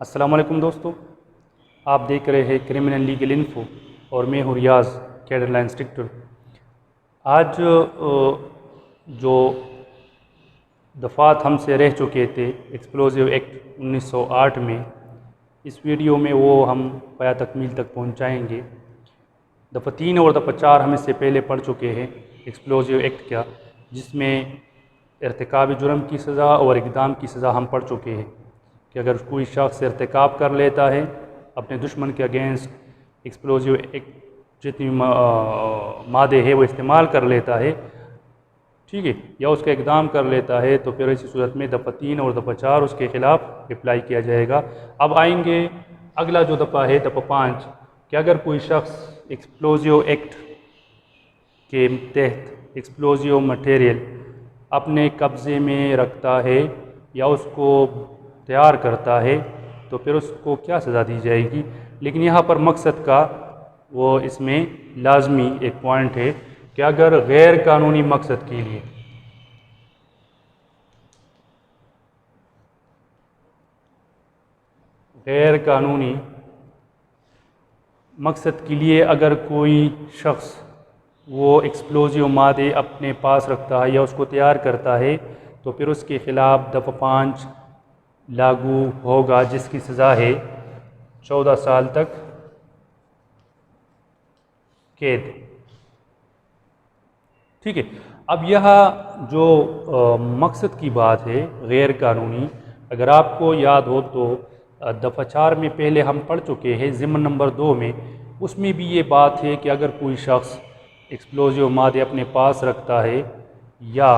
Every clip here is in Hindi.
अस्सलाम वालेकुम दोस्तों, आप देख रहे हैं क्रिमिनल लीगल इन्फो और मैं हूँ रियाज कैडर इंस्ट्रक्टर। आज जो दफ़ात हमसे रह चुके थे एक्सप्लोजिव एक्ट 1908 में, इस वीडियो में वो हम पाया तकमील तक पहुँचाएँगे। दफ़ा 3 और दफ़ा 4 हम इससे पहले पढ़ चुके हैं एक्सप्लोजिव एक्ट का, जिसमें इर्तिकाब जुर्म की सज़ा और इक़दाम की सज़ा हम पढ़ चुके हैं कि अगर कोई शख्स इर्तिकाब कर लेता है अपने दुश्मन के अगेंस्ट एक्सप्लोजिव एक्ट जितनी मादे है वो इस्तेमाल कर लेता है, ठीक है, या उसका इक़दाम कर लेता है, तो फिर इसी सूरत में दफ़ा 3 और दफ़ा 4 उसके ख़िलाफ़ अप्लाई किया जाएगा। अब आएंगे अगला जो दफ़ा है दफ़ा 5 कि अगर कोई शख्स एक्सप्लोजिव एक्ट के तहत एक्सप्लोजिव मटेरियल अपने कब्ज़े में रखता है या उसको तैयार करता है तो फिर उसको क्या सज़ा दी जाएगी। लेकिन यहाँ पर मकसद का वो इसमें लाजमी एक पॉइंट है कि अगर गैर कानूनी मकसद के लिए अगर कोई शख्स वो एक्सप्लोजिव मादे अपने पास रखता है या उसको तैयार करता है तो फिर उसके ख़िलाफ़ दफ़ा 5 लागू होगा, जिसकी सज़ा है 14 साल तक कैद। ठीक है, अब यह जो मकसद की बात है गैर कानूनी, अगर आपको याद हो तो दफ़ा 4 में पहले हम पढ़ चुके हैं ज़िम्न नंबर 2 में, उसमें भी ये बात है कि अगर कोई शख्स एक्सप्लोजिव मादे अपने पास रखता है या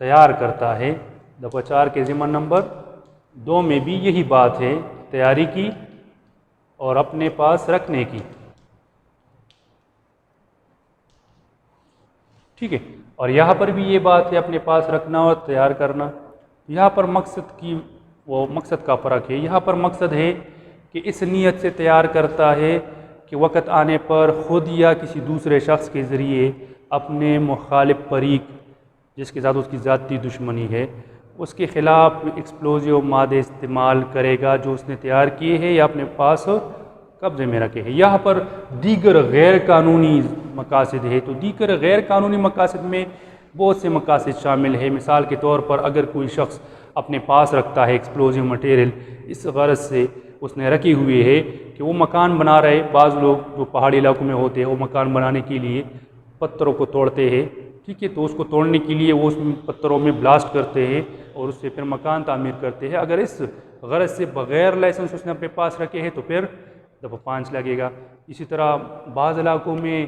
तैयार करता है, दफ़ा 4 के ज़िम्न नंबर 2 में भी यही बात है, तैयारी की और अपने पास रखने की। ठीक है, और यहाँ पर भी ये बात है अपने पास रखना और तैयार करना। यहाँ पर मकसद का फ़र्क है। यहाँ पर मकसद है कि इस नीयत से तैयार करता है कि वक़्त आने पर ख़ुद या किसी दूसरे शख्स के ज़रिए अपने मुखालिफ फरीक जिसके साथ उसकी ज़ाती दुश्मनी है उसके ख़िलाफ़ एक्सप्लोजिव मादे इस्तेमाल करेगा जो उसने तैयार किए हैं या अपने पास कब्ज़े में रखे हैं। यहाँ पर दीगर गैर कानूनी मकासद है, तो दीगर गैर कानूनी मकासद में बहुत से मकासद शामिल है। मिसाल के तौर पर अगर कोई शख्स अपने पास रखता है एक्सप्लोजिव मटेरियल इस गरज से उसने रखे हुए है कि वो मकान बना रहे, बाज़ लोग जो पहाड़ी इलाकों में होते हैं वो मकान बनाने के लिए पत्थरों को तोड़ते हैं, ठीक है, तो उसको तोड़ने के लिए वो उस पत्थरों में ब्लास्ट करते हैं और उससे फिर मकान तामीर करते हैं। अगर इस गरज से बग़ैर लाइसेंस उसने अपने पास रखे हैं तो फिर दफ़ा 5 लगेगा। इसी तरह बाज़ इलाकों में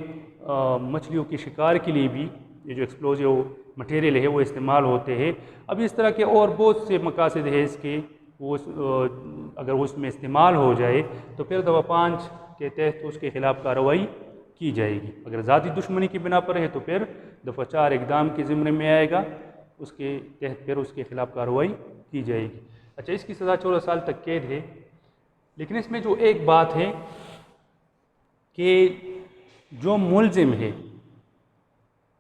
मछलियों के शिकार के लिए भी ये जो एक्सप्लोजिव मटेरियल है वो इस्तेमाल होते हैं। अब इस तरह के और बहुत से मकासद है इसके, वो अगर वो इसमें इस्तेमाल हो जाए तो फिर दफ़ा 5 के तहत उसके ख़िलाफ़ कार्रवाई की जाएगी। अगर ज़ाती दुश्मनी की बिना पर है तो फिर दफ़ा 4 इक़दाम के ज़िम्मे में आएगा, उसके तहत फिर उसके ख़िलाफ़ कार्रवाई की जाएगी। अच्छा, इसकी सज़ा 14 साल तक कैद है। लेकिन इसमें जो एक बात है कि जो मुलजिम है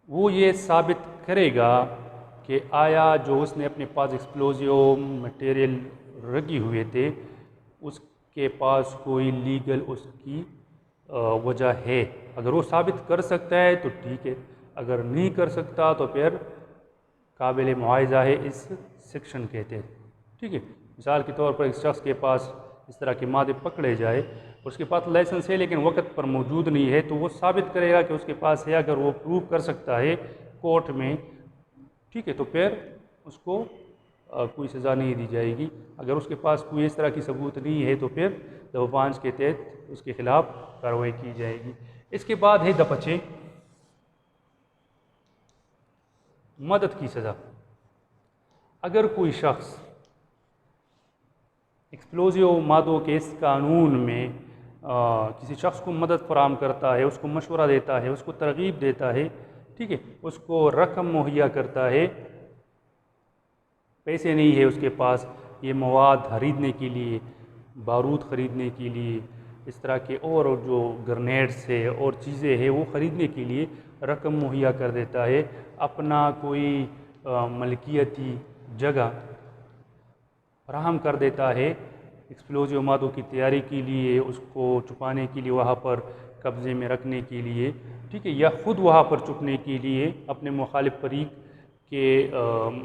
वो ये साबित करेगा कि आया जो उसने अपने पास एक्सप्लोजिव मटेरियल रखे हुए थे उसके पास कोई लीगल उसकी वजह है। अगर वो साबित कर सकता है तो ठीक है, अगर नहीं कर सकता तो फिर काबिल मुआवजा है इस सेक्शन के तहत। ठीक है, मिसाल के तौर पर एक शख्स के पास इस तरह के मादे पकड़े जाए, उसके पास लाइसेंस है लेकिन वक़्त पर मौजूद नहीं है, तो वो साबित करेगा कि उसके पास है। अगर वो प्रूव कर सकता है कोर्ट में, ठीक है, तो फिर उसको कोई सज़ा नहीं दी जाएगी। अगर उसके पास कोई इस तरह की सबूत नहीं है तो फिर दफ़ा 5 के तहत उसके ख़िलाफ़ कार्रवाई की जाएगी। इसके बाद है दफ़ा 6 मदद की सज़ा। अगर कोई शख्स एक्सप्लोजिव मादों के इस कानून में किसी शख्स को मदद फराहम करता है, उसको मशवरा देता है, उसको तरगीब देता है, ठीक है, उसको रकम मुहैया करता है, पैसे नहीं है उसके पास ये मवाद खरीदने के लिए, बारूद ख़रीदने के लिए, इस तरह के और जो ग्रेनेड्स है और चीज़ें हैं वो ख़रीदने के लिए रकम मुहैया कर देता है, अपना कोई मलकियती जगह फराहम कर देता है एक्सप्लोजिव मादों की तैयारी के लिए, उसको छुपाने के लिए, वहाँ पर कब्ज़े में रखने के लिए, ठीक है, या ख़ुद वहाँ पर छुपने के लिए अपने मुखालिफ फरीक के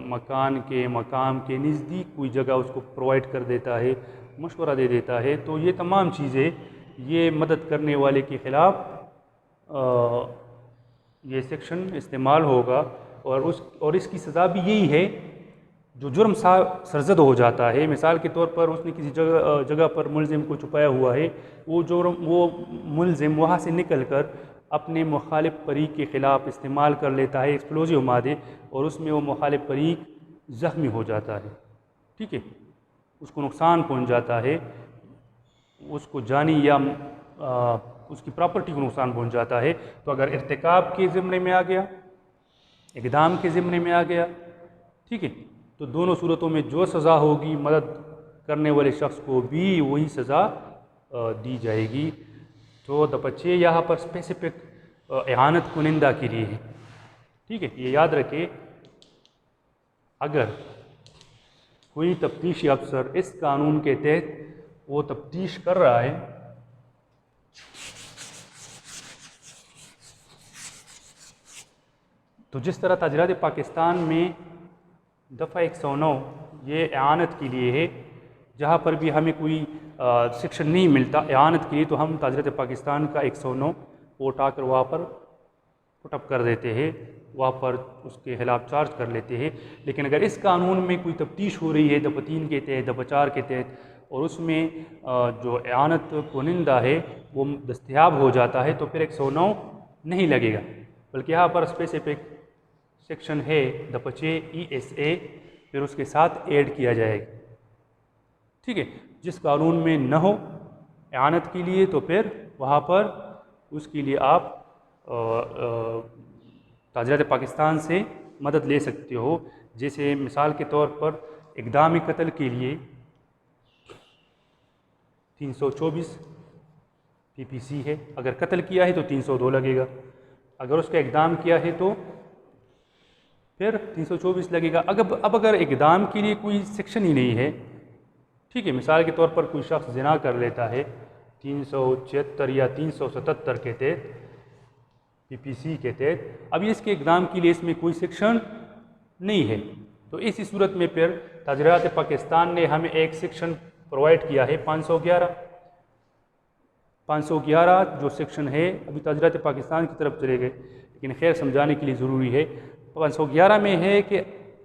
मकान के मकाम के नज़दीक कोई जगह उसको प्रोवाइड कर देता है, मशवरा दे देता है। तो ये तमाम चीज़ें ये मदद करने वाले के ख़िलाफ़ ये सेक्शन इस्तेमाल होगा। और इसकी सज़ा भी यही है, जो जुर्म सरजद हो जाता है, मिसाल के तौर पर उसने किसी जगह पर मुलजिम को छुपाया हुआ है, वो मुलजिम वहाँ से निकल कर अपने मुखालिफ फरीक के ख़िलाफ़ इस्तेमाल कर लेता है एक्सप्लोजिव मादे, और उसमें वो मुखालिफ फरीक ज़ख्मी हो जाता है, ठीक है, उसको नुकसान पहुँच जाता है, उसको जानी या उसकी प्रॉपर्टी को नुकसान पहुँच जाता है। तो अगर इर्तिकाब के ज़िम्मे में आ गया, इक़दाम के ज़िम्मे में आ गया, ठीक है, तो दोनों सूरतों में जो सज़ा होगी मदद करने वाले शख्स को भी वही सज़ा दी जाएगी। तो दफ़ा 6 यहाँ पर स्पेसिफिक इआनत कुनिंदा के लिए है, ठीक है। ये याद रखें, अगर कोई तफ्तीशी अफसर इस कानून के तहत वो तफ्तीश कर रहा है, तो जिस तरह ताजरात पाकिस्तान में दफ़ा 109 ये इआनत के लिए है, जहाँ पर भी हमें कोई सेक्शन नहीं मिलता इआनत के लिए, तो हम ताजरात पाकिस्तान का 109 वो उठाकर वहाँ पर पुटअप कर देते हैं, वहाँ पर उसके खिलाफ चार्ज कर लेते हैं। लेकिन अगर इस कानून में कोई तफ्तीश हो रही है दफ़ा 3 के तहत, दफ़ा 4 के तहत, और उसमें जो इआनत कुनिंदा है वो दस्तयाब हो जाता है, तो फिर 109 नहीं लगेगा, बल्कि यहाँ पर स्पेसिफिक सेक्शन है दफ़ा 6 ESA, फिर उसके साथ ऐड किया जाएगा, ठीक है। जिस कानून में न हो इआनत के लिए, तो फिर वहाँ पर उसके लिए आप ताजरात पाकिस्तान से मदद ले सकते हो। जैसे मिसाल के तौर पर इक़दाम कत्ल के लिए 324 PPC है, अगर कत्ल किया है तो 302 लगेगा, अगर उसका इक़दाम किया है तो फिर 324 लगेगा। अब अगर इक़दाम के लिए कोई सेक्शन ही नहीं है, ठीक है, मिसाल के तौर पर कोई शख्स ज़िना कर लेता है 376 या 377 के तहत, PPC के तहत, अब इसके इक़दाम के लिए इसमें कोई सेक्शन नहीं है, तो इसी सूरत में फिर ताजरात पाकिस्तान ने हमें एक सेक्शन प्रोवाइड किया है 511 जो सेक्शन है। अभी ताजरात पाकिस्तान की तरफ चले गए, लेकिन खैर समझाने के लिए ज़रूरी है। 511 में है कि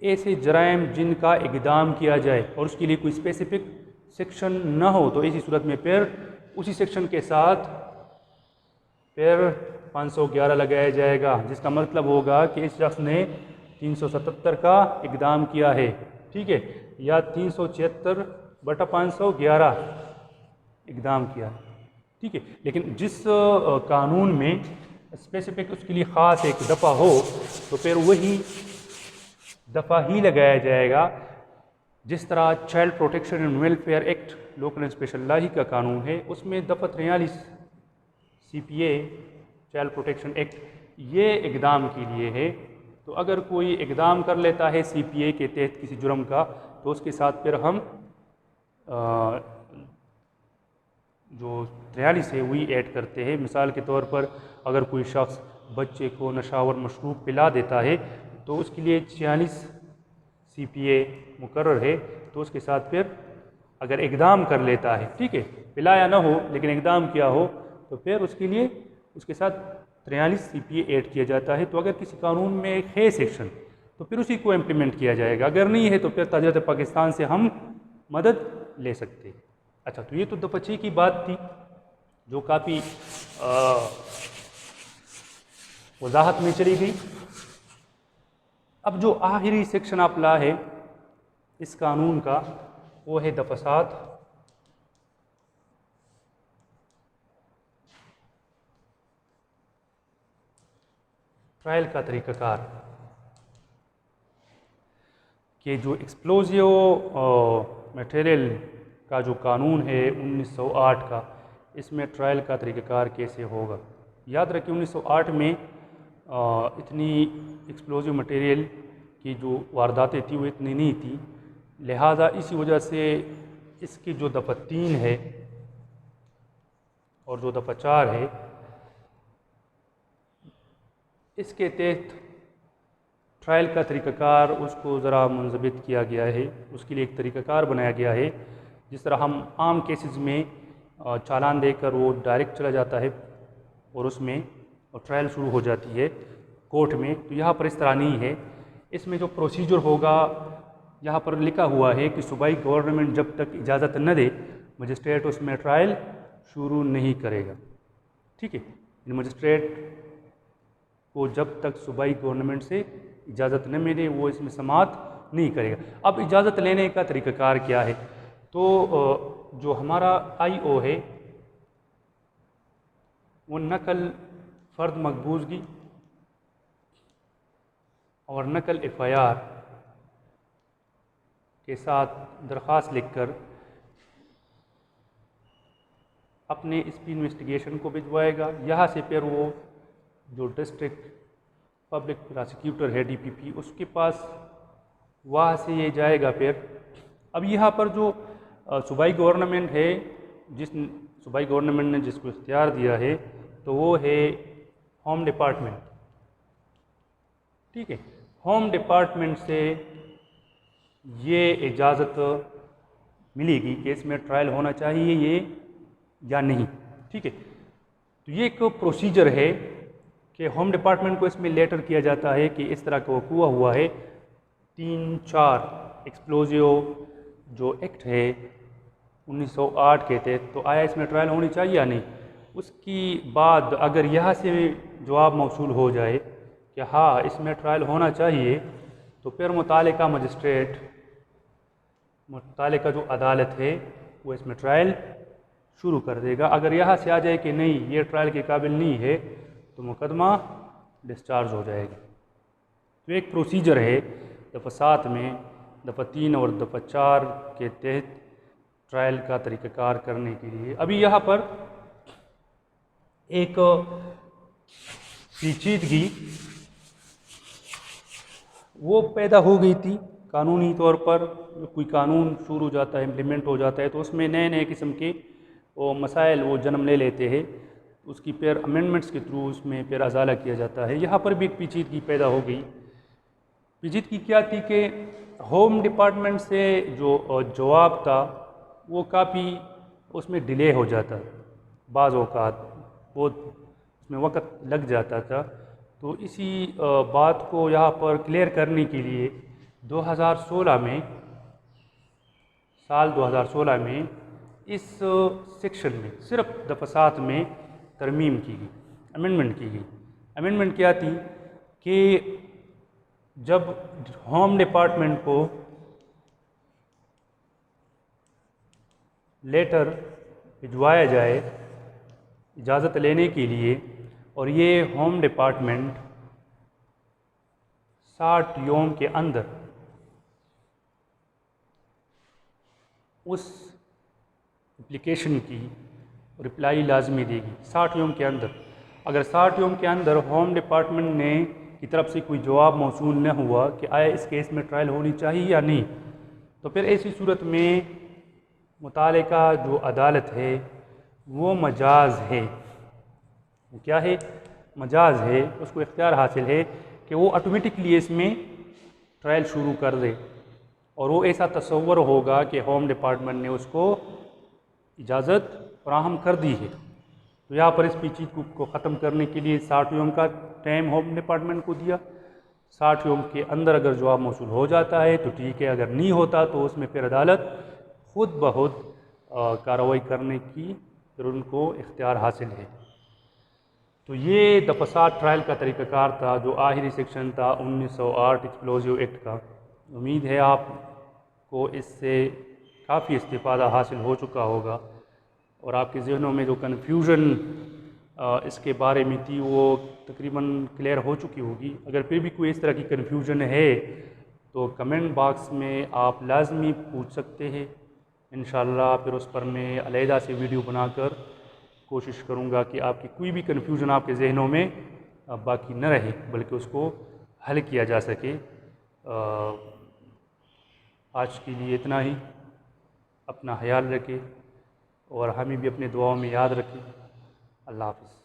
ऐसे जराइम जिनका इक़दाम किया जाए और उसके लिए कोई स्पेसिफिक सेक्शन न हो, तो इसी सूरत में फिर उसी सेक्शन के साथ फिर 511 लगाया जाएगा, जिसका मतलब होगा कि इस शख्स ने 377 का इक़दाम किया है, ठीक है, या 376/511 इक़दाम किया है, ठीक है। लेकिन जिस कानून में स्पेसिफिक उसके लिए ख़ास एक दफ़ा हो, तो फिर वही दफ़ा ही लगाया जाएगा। जिस तरह child protection and welfare act local and special law का कानून है, उसमें दफ़ा 43 CPA चाइल्ड प्रोटेक्शन एक्ट ये इक़दाम के लिए है। तो अगर कोई इक़दाम कर लेता है CPA के तहत किसी जुर्म का, तो उसके साथ फिर हम जो 43 है वही ऐड करते हैं। मिसाल के तौर पर अगर कोई शख्स बच्चे को नशावर मशरूब पिला देता है, तो उसके लिए 46 CPA मुकर्रर है, तो उसके साथ फिर अगर इक़दाम कर लेता है, ठीक है, पिलाया ना हो लेकिन इक़दाम किया हो, तो फिर उसके लिए उसके साथ 43 CPA ऐड किया जाता है। तो अगर किसी कानून में है सेक्शन, तो फिर उसी को इम्प्लीमेंट किया जाएगा, अगर नहीं है तो फिर ताजरात पाकिस्तान से हम मदद ले सकते हैं। अच्छा, तो ये तो दफ़ा 6 की बात थी जो काफ़ी वजाहत में चली गई। अब जो आखिरी सेक्शन आप ला है इस कानून का, वो है दफ़ा 7, ट्रायल का तरीक़ाकार, कि जो एक्सप्लोजिव मटेरियल का जो कानून है 1908 का, इसमें ट्रायल का तरीक़ाकार कैसे होगा। याद रखें 1908 में इतनी एक्सप्लोजिव मटेरियल की जो वारदातें थी वो इतनी नहीं थी, लिहाजा इसी वजह से इसकी जो दफ़ा 3 है और जो दफ़ा 4 है, इसके तहत ट्रायल का तरीक़ाकार उसको ज़रा मुंज़बित किया गया है, उसके लिए एक तरीक़ाकार बनाया गया है। जिस तरह हम आम केसेस में चालान देकर वो डायरेक्ट चला जाता है और उसमें और ट्रायल शुरू हो जाती है कोर्ट में, तो यहाँ पर इस तरह नहीं है। इसमें जो प्रोसीजर होगा, यहाँ पर लिखा हुआ है कि सूबाई गवर्नमेंट जब तक इजाज़त न दे मजिस्ट्रेट उसमें ट्रायल शुरू नहीं करेगा। ठीक है, मजिस्ट्रेट को जब तक सूबाई गवर्नमेंट से इजाज़त न मिले वो इसमें समाअत नहीं करेगा। अब इजाज़त लेने का तरीक़ाकार क्या है? तो जो हमारा IO है वो नकल फ़र्द मकबूजगी और नकल FIR के साथ दरख्वास्त लिखकर अपने SP इन्वेस्टिगेशन को भिजवाएगा। यहाँ से फिर वो जो डिस्ट्रिक्ट पब्लिक प्रोसिक्यूटर है DPP उसके पास वहाँ से ये जाएगा। फिर अब यहाँ पर जो सूबाई गवर्नमेंट है, जिस सूबाई गवर्नमेंट ने जिसको इख्तियार दिया है तो वो है होम डिपार्टमेंट। ठीक है, होम डिपार्टमेंट से ये इजाज़त मिलेगी कि इसमें ट्रायल होना चाहिए ये या नहीं। ठीक है, तो ये एक प्रोसीजर है कि होम डिपार्टमेंट को इसमें लेटर किया जाता है कि इस तरह का वक़ूआ हुआ है। 3-4 एक्सप्लोजिव जो एक्ट है 1908 के तहत, तो आया इसमें ट्रायल होनी चाहिए या नहीं। उसकी बाद अगर यहाँ से जवाब मौसूल हो जाए कि हाँ इसमें ट्रायल होना चाहिए, तो फिर मुतालिका मजिस्ट्रेट, मुतालिका जो अदालत है वो इसमें ट्रायल शुरू कर देगा। अगर यहाँ से आ जाए कि नहीं ये ट्रायल के काबिल नहीं है तो मुकदमा डिस्चार्ज हो जाएगा। तो एक प्रोसीजर है दफ़ा 7 में, दफ़ा 3 और दफ़ा 4 के तहत ट्रायल का तरीक़ाकार करने के लिए। अभी यहाँ पर एक पेचीदगी वो पैदा हो गई थी कानूनी तौर पर। कोई कानून शुरू हो जाता है, इम्प्लीमेंट हो जाता है, तो उसमें नए नए किस्म के वो मसाइल वो जन्म ले लेते हैं। उसकी फिर अमेंडमेंट्स के थ्रू उसमें फिर अजाला किया जाता है। यहाँ पर भी एक पेचीदगी पैदा हो गई। पेचीदगी क्या थी कि होम डिपार्टमेंट से जो जवाब था वो काफ़ी उसमें डिले हो जाता, बाज़ औक़ात बहुत उसमें वक़्त लग जाता था। तो इसी बात को यहाँ पर क्लियर करने के लिए 2016 में, साल 2016 में इस सेक्शन में सिर्फ दफ़ा 7 में तरमीम की गई, अमेंडमेंट की गई। अमेंडमेंट क्या थी कि जब होम डिपार्टमेंट को लेटर भिजवाया जाए इजाज़त लेने के लिए और ये होम डिपार्टमेंट 60 यौम के अंदर उस एप्लीकेशन की रिप्लाई लाजमी देगी। 60 यौम के अंदर, अगर 60 यौम के अंदर होम डिपार्टमेंट ने की तरफ से कोई जवाब मौसूल न हुआ कि आया इस केस में ट्रायल होनी चाहिए या नहीं, तो फिर ऐसी सूरत में मुतालिका जो अदालत है वो मजाज है, वो क्या है, मजाज है, उसको इख्तियार हासिल है कि वो ऑटोमेटिकली इसमें ट्रायल शुरू कर दे। और वो ऐसा तसव्वुर होगा कि होम डिपार्टमेंट ने उसको इजाज़त फराहम कर दी है। तो यहाँ पर इस पेचीदगी को ख़त्म करने के लिए 60 यौम का टाइम होम डिपार्टमेंट को दिया। 60 यौम के अंदर अगर जवाब मौसूल हो जाता है तो ठीक है, अगर नहीं होता तो उसमें फिर अदालत खुद ब खुद कार्रवाई करने की फिर उनको इख्तियार हासिल है। तो ये दफ़ा 7 ट्रायल का तरीक़ाकार था जो आखिरी सेक्शन था 1908 एक्सप्लोजिव एक्ट का। उम्मीद है आपको इससे काफ़ी इस्तिफ़ादा हासिल हो चुका होगा और आपके ज़हनों में जो कन्फ्यूज़न इसके बारे में थी वो तकरीबन क्लियर हो चुकी होगी। अगर फिर भी कोई इस तरह की कन्फ्यूज़न है तो कमेंट बॉक्स में आप लाजमी पूछ सकते हैं। इंशाअल्लाह फिर उस पर मैं अलहदा से वीडियो बनाकर कोशिश करूँगा कि आपकी कोई भी कन्फ्यूज़न आपके ज़हनों में बाकी न रहे, बल्कि उसको हल किया जा सके। आज के लिए इतना ही। अपना ख्याल रखें और हमें भी अपने दुआओं में याद रखें। अल्लाह हाफ़िज़।